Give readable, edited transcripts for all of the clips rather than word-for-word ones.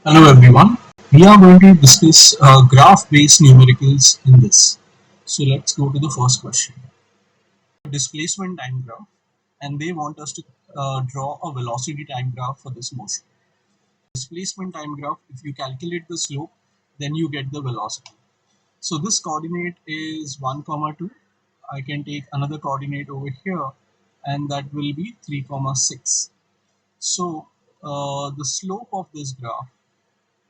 Hello everyone. We are going to discuss graph-based numericals in this. So let's go to the first question. Displacement time graph, and they want us to draw a velocity time graph for this motion. Displacement time graph, if you calculate the slope, then you get the velocity. So this coordinate is 1 comma 2. I can take another coordinate over here, and that will be 3 comma 6. So the slope of this graph,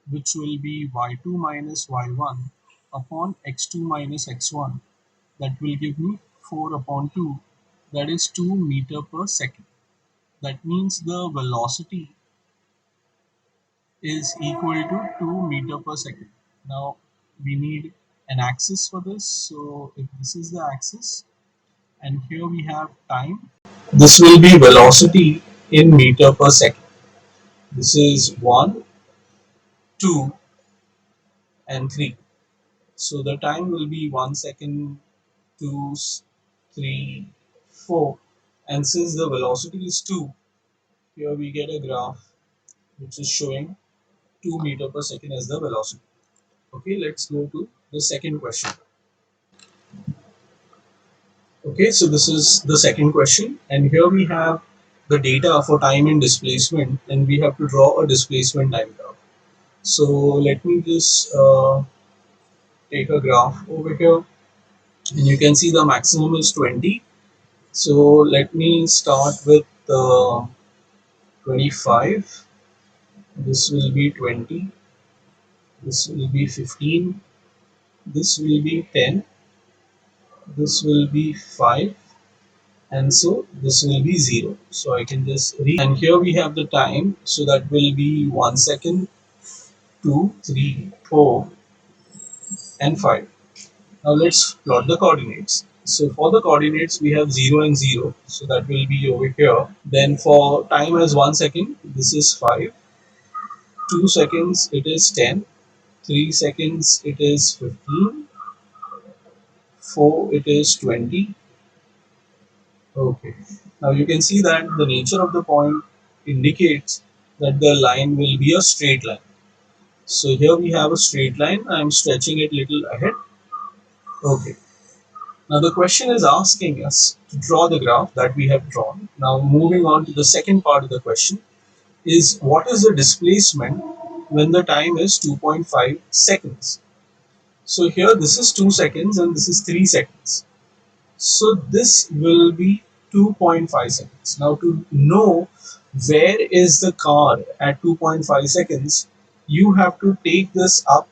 which will be y2 minus y1 upon x2 minus x1, that will give me 4 upon 2, that is 2 meter per second. That means the velocity is equal to 2 meter per second. Now we need an axis for this, so if this is the axis and here we have time, this will be velocity in meter per second. This is 1, 2 and 3. So the time will be 1 second, 2, 3, 4. And since the velocity is 2, here we get a graph which is showing 2 meter per second as the velocity. Okay, let's go to the second question. Okay, so this is the second question, and here we have the data for time and displacement, and we have to draw a displacement time graph. So let me just take a graph over here, and you can see the maximum is 20. So let me start with 25. This will be 20. This will be 15. This will be 10. This will be 5. And so this will be 0. So I can just read. And here we have the time. So that will be 1 second, 2, 3, 4, and 5. Now let's plot the coordinates. So for the coordinates we have 0 and 0. So that will be over here. Then for time as 1 second, this is 5. 2 seconds it is 10. 3 seconds it is 15. 4 it is 20. Okay. Now you can see that the nature of the point indicates that the line will be a straight line. So here we have a straight line. I am stretching it little ahead. Okay. Now the question is asking us to draw the graph that we have drawn. Now moving on to the second part of the question is, what is the displacement when the time is 2.5 seconds? So here this is 2 seconds and this is 3 seconds. So this will be 2.5 seconds. Now to know where is the car at 2.5 seconds, you have to take this up.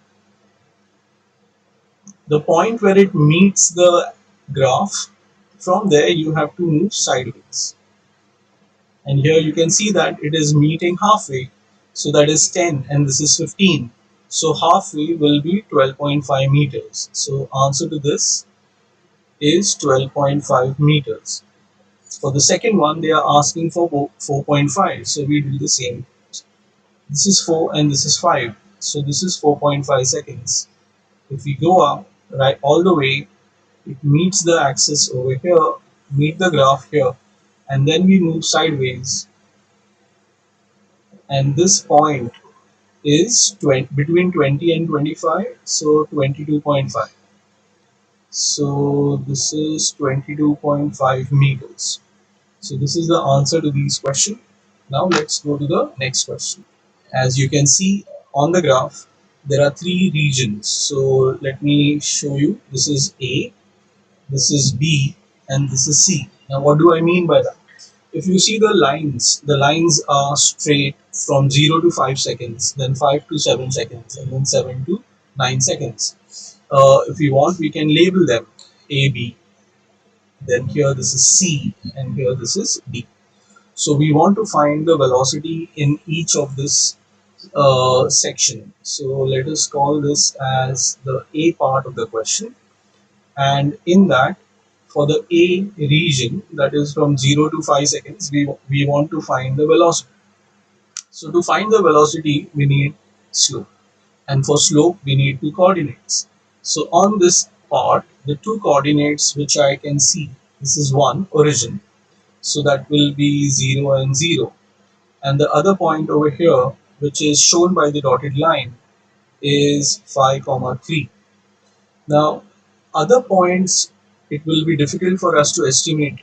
The point where it meets the graph, from there you have to move sideways. And here you can see that it is meeting halfway. So that is 10 and this is 15. So halfway will be 12.5 meters. So answer to this is 12.5 meters. For the second one, they are asking for 4.5. So we do the same. This is 4 and this is 5. So this is 4.5 seconds. If we go up right all the way, it meets the axis over here, meet the graph here, and then we move sideways. And this point is between 20 and 25, so 22.5. So this is 22.5 meters. So this is the answer to these questions. Now let's go to the next question. As you can see on the graph, there are three regions. So let me show you. This is A, this is B, and this is C. Now what do I mean by that? If you see the lines are straight from 0 to 5 seconds, then 5 to 7 seconds, and then 7 to 9 seconds. If we want, we can label them A, B. Then here this is C, and here this is D. So we want to find the velocity in each of this section. So let us call this as the A part of the question. And in that, for the A region, that is from 0 to 5 seconds, we want to find the velocity. So to find the velocity, we need slope. And for slope, we need two coordinates. So on this part, the two coordinates which I can see, this is one, origin. So that will be 0 and 0. And the other point over here which is shown by the dotted line, is 5 comma 3. Now, other points, it will be difficult for us to estimate,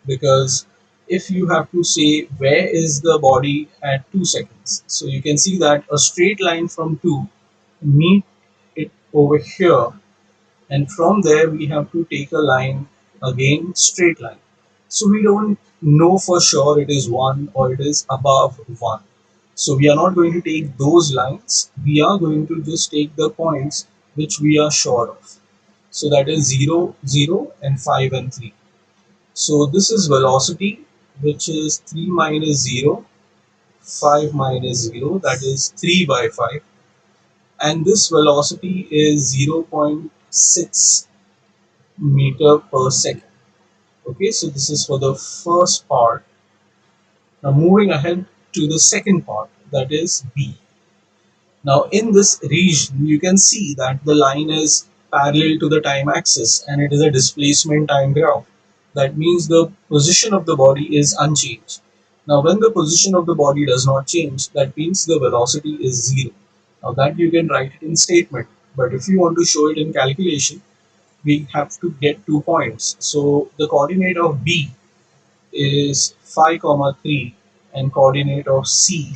because if you have to say where is the body at 2 seconds, so you can see that a straight line from 2 meet it over here, and from there we have to take a line, again straight line. So we don't know for sure it is 1 or it is above 1. So we are not going to take those lines, we are going to just take the points which we are sure of. So that is 0, 0 and 5 and 3. So this is velocity, which is 3 minus 0, 5 minus 0, that is 3 by 5. And this velocity is 0.6 meter per second. Okay, so this is for the first part. Now moving ahead to the second part, that is B. Now in this region, you can see that the line is parallel to the time axis and it is a displacement time graph. That means the position of the body is unchanged. Now when the position of the body does not change, that means the velocity is 0. Now that you can write it in statement, but if you want to show it in calculation, we have to get 2 points. So the coordinate of B is 5 comma 3 and coordinate of C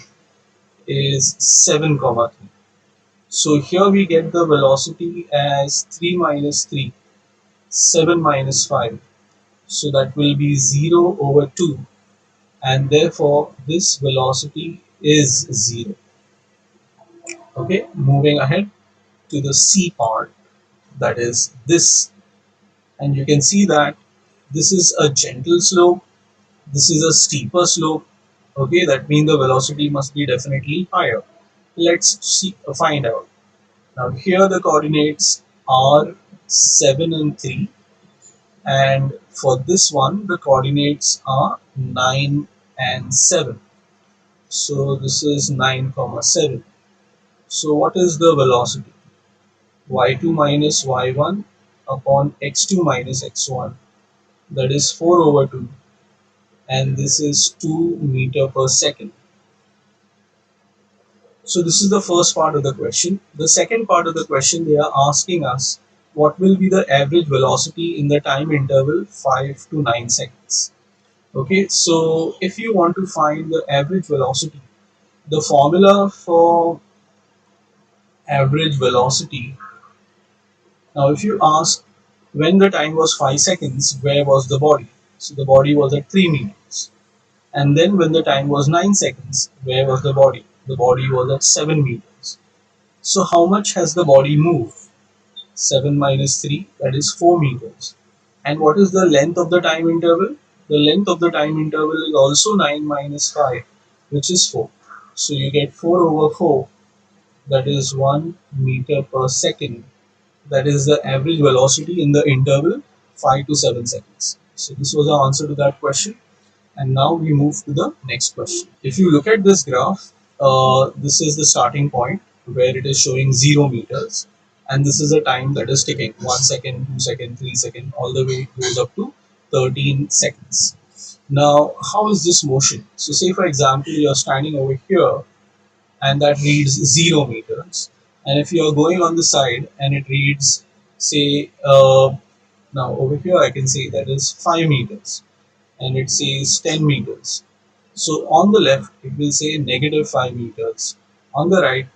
is 7 comma 3. So here we get the velocity as 3 minus 3, 7 minus 5. So that will be 0 over 2, and therefore this velocity is 0. Okay, moving ahead to the C part, that is this, and you can see that this is a gentle slope, this is a steeper slope. Okay, that means the velocity must be definitely higher. Let's see, find out. Now here the coordinates are 7 and 3, and for this one the coordinates are 9 and 7. So this is 9 comma 7. So what is the velocity? y2 minus y1 upon x2 minus x1, that is 4 over 2, and this is 2 meter per second. So this is the first part of the question. The second part of the question, they are asking us what will be the average velocity in the time interval 5 to 9 seconds. Okay, so if you want to find the average velocity, the formula for average velocity, now if you ask when the time was 5 seconds, where was the body? So the body was at 3 meters. And then when the time was 9 seconds, where was the body? The body was at 7 meters. So how much has the body moved? 7 minus 3, that is 4 meters. And what is the length of the time interval? The length of the time interval is also 9 minus 5, which is 4. So you get 4 over 4, that is 1 meter per second. That is the average velocity in the interval 5 to 7 seconds. So this was our answer to that question. And now we move to the next question. If you look at this graph, this is the starting point where it is showing 0 meters, and this is the time that is ticking 1 second, 2 second, 3 second, all the way goes up to 13 seconds. Now, how is this motion? So, say for example, you are standing over here and that reads 0 meters, and if you are going on the side and it reads, say, now over here I can say that is 5 meters and it says 10 meters. So on the left, it will say negative 5 meters. On the right,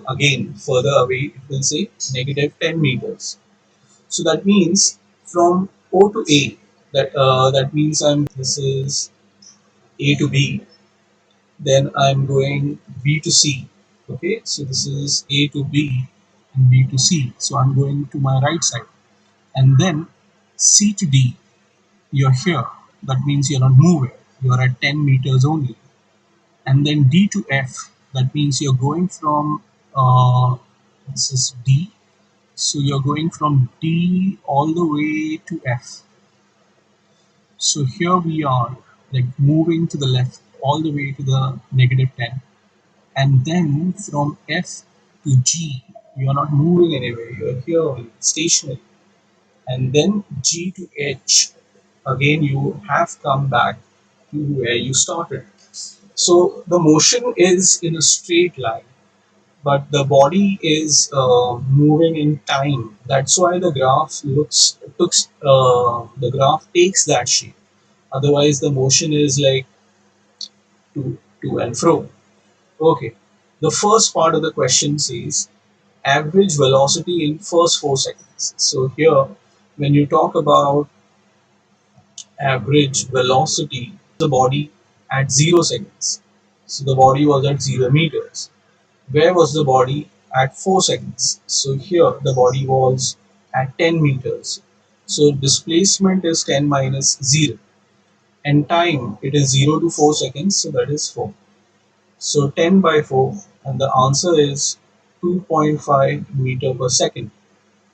again further away, it will say negative 10 meters. So that means from O to A, that means this is A to B. Then I'm going B to C. Okay, so this is A to B and B to C. So I'm going to my right side, and then C to D. You're here. That means you're not moving. You're at 10 meters only. And then D to F, that means you're going from this is D, so you're going from D all the way to F. So here we are, like moving to the left all the way to the negative 10, and then from F to G, you're not moving anywhere, you're here only, stationary. And then G to H, again you have come back to where you started. So the motion is in a straight line, but the body is moving in time. That's why the graph takes that shape. Otherwise, the motion is like to and fro. Okay. The first part of the question says average velocity in first 4 seconds. So here, when you talk about average velocity, the body at 0 seconds. So the body was at 0 meters. Where was the body at 4 seconds? So here the body was at 10 meters. So displacement is 10 minus 0, and time it is 0 to 4 seconds, so that is 4. So 10 by 4, and the answer is 2.5 meter per second.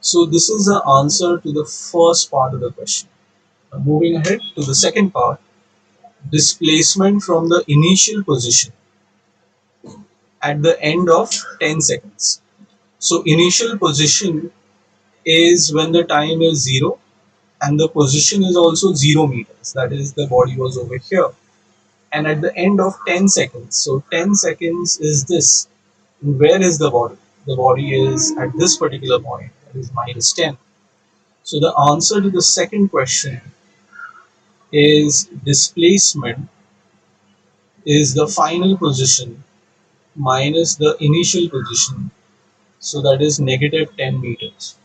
So this is the answer to the first part of the question. Now moving ahead to the second part, displacement from the initial position at the end of 10 seconds. So initial position is when the time is 0 and the position is also 0 meters, that is the body was over here, and at the end of 10 seconds. So 10 seconds is this. Where is the body? The body is at this particular point, that is minus 10. So the answer to the second question is displacement is the final position minus the initial position, so that is negative 10 meters.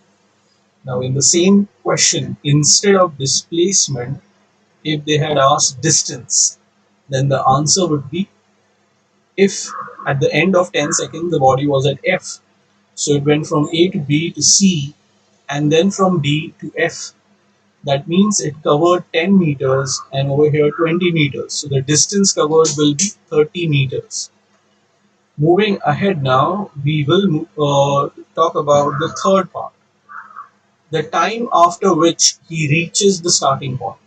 Now in the same question, instead of displacement, if they had asked distance, then the answer would be, if at the end of 10 seconds the body was at F, so it went from A to B to C and then from D to F. That means it covered 10 meters and over here 20 meters. So the distance covered will be 30 meters. Moving ahead now, we will talk about the third part, the time after which he reaches the starting point.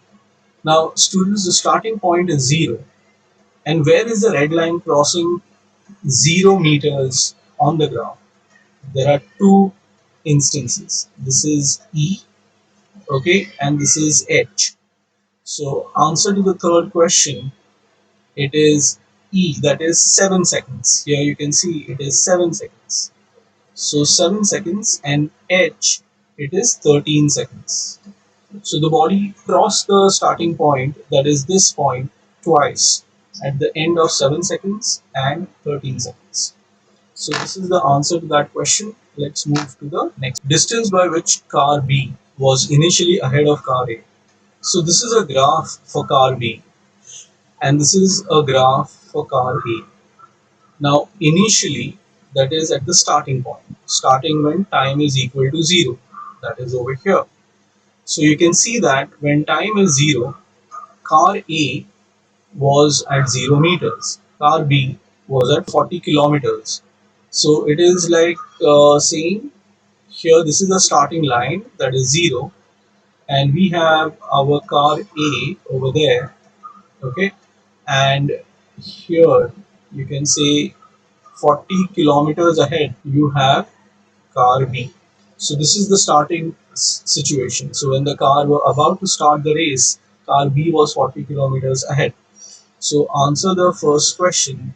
Now, students, the starting point is 0. And where is the red line crossing 0 meters on the graph? There are two instances. This is E, okay, and this is H. So, answer to the third question, it is E, that is 7 seconds. Here you can see it is 7 seconds. So 7 seconds, and H, it is 13 seconds. So the body crossed the starting point, that is this point, twice at the end of 7 seconds and 13 seconds. So this is the answer to that question. Let's move to the next. Distance by which car B was initially ahead of car A. So this is a graph for car B and this is a graph for car A. Now initially, that is at the starting point, starting when time is equal to 0, that is over here. So you can see that when time is 0, car A was at 0 meters, car B was at 40 kilometers. So it is like saying here this is the starting line, that is 0, and we have our car A over there, okay, and here you can say 40 kilometers ahead you have car B. So this is the starting situation. So when the car were about to start the race, car B was 40 kilometers ahead. So answer the first question,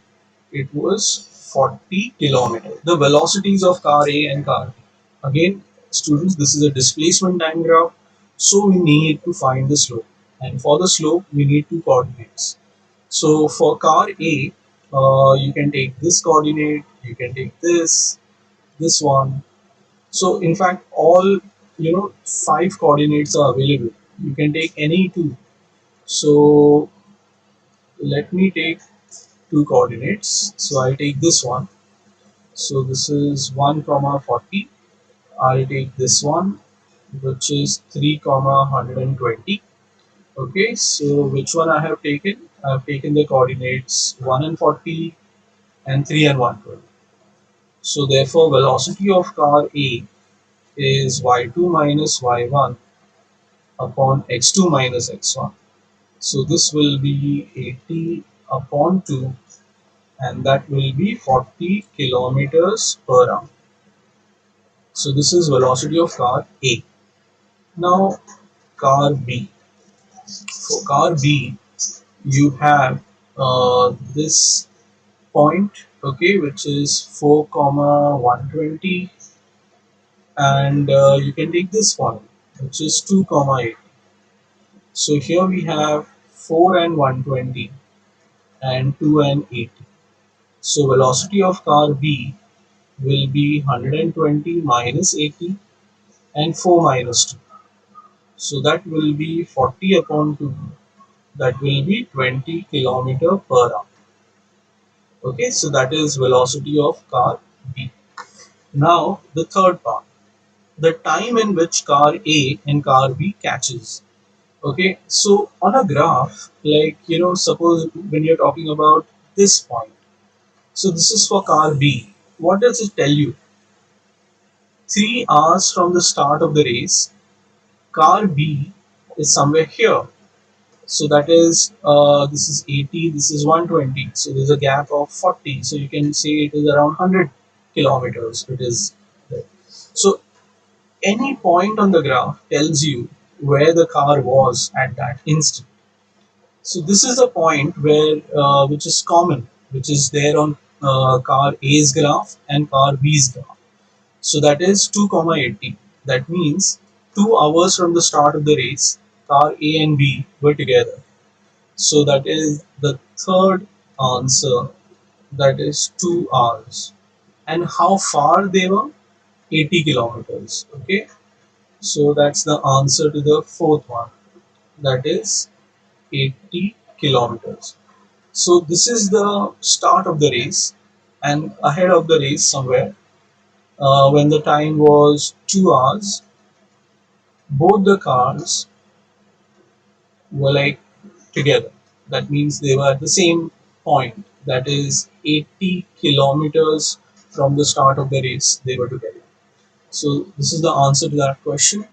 it was 40 kilometers. The velocities of car A and car B. Again, students, this is a displacement time graph. So we need to find the slope. And for the slope, we need two coordinates. So for car A, you can take this coordinate, you can take this one. So in fact, all 5 coordinates are available. You can take any two. So let me take two coordinates. So I'll take this one. So this is 1 comma 40. I'll take this one, which is 3 comma 120. Okay, so which one I have taken? I have taken the coordinates 1 and 40 and 3 and 120. So therefore velocity of car A is y2 minus y1 upon x2 minus x1. So this will be 80 upon 2 and that will be 40 kilometers per hour. So this is velocity of car A. Now car B. For car B, you have this point, okay, which is 4 comma 120, and you can take this point, which is 2 comma 8. So here we have 4 and 120 and 2 and 80. So velocity of car B will be 120 minus 80 and 4 minus 2. So that will be 40 upon 2. That will be 20 kilometer per hour. Okay, so that is velocity of car B. Now the third part, the time in which car A and car B catches. Okay, so on a graph, like suppose when you're talking about this point, so this is for car B. What does it tell you? 3 hours from the start of the race, car B is somewhere here. So that is this is 80, this is 120. So there's a gap of 40. So you can say it is around 100 kilometers. It is there. So any point on the graph tells you where the car was at that instant. So this is a point where which is common, which is there on car A's graph and car B's graph. So that is 2 comma 80. That means 2 hours from the start of the race, car A and B were together. So that is the third answer. That is 2 hours. And how far they were? 80 kilometers. Okay. So that's the answer to the fourth one. That is 80 kilometers. So this is the start of the race, and ahead of the race somewhere, when the time was 2 hours, both the cars were like together. That means they were at the same point. That is 80 kilometers from the start of the race, they were together. So this is the answer to that question.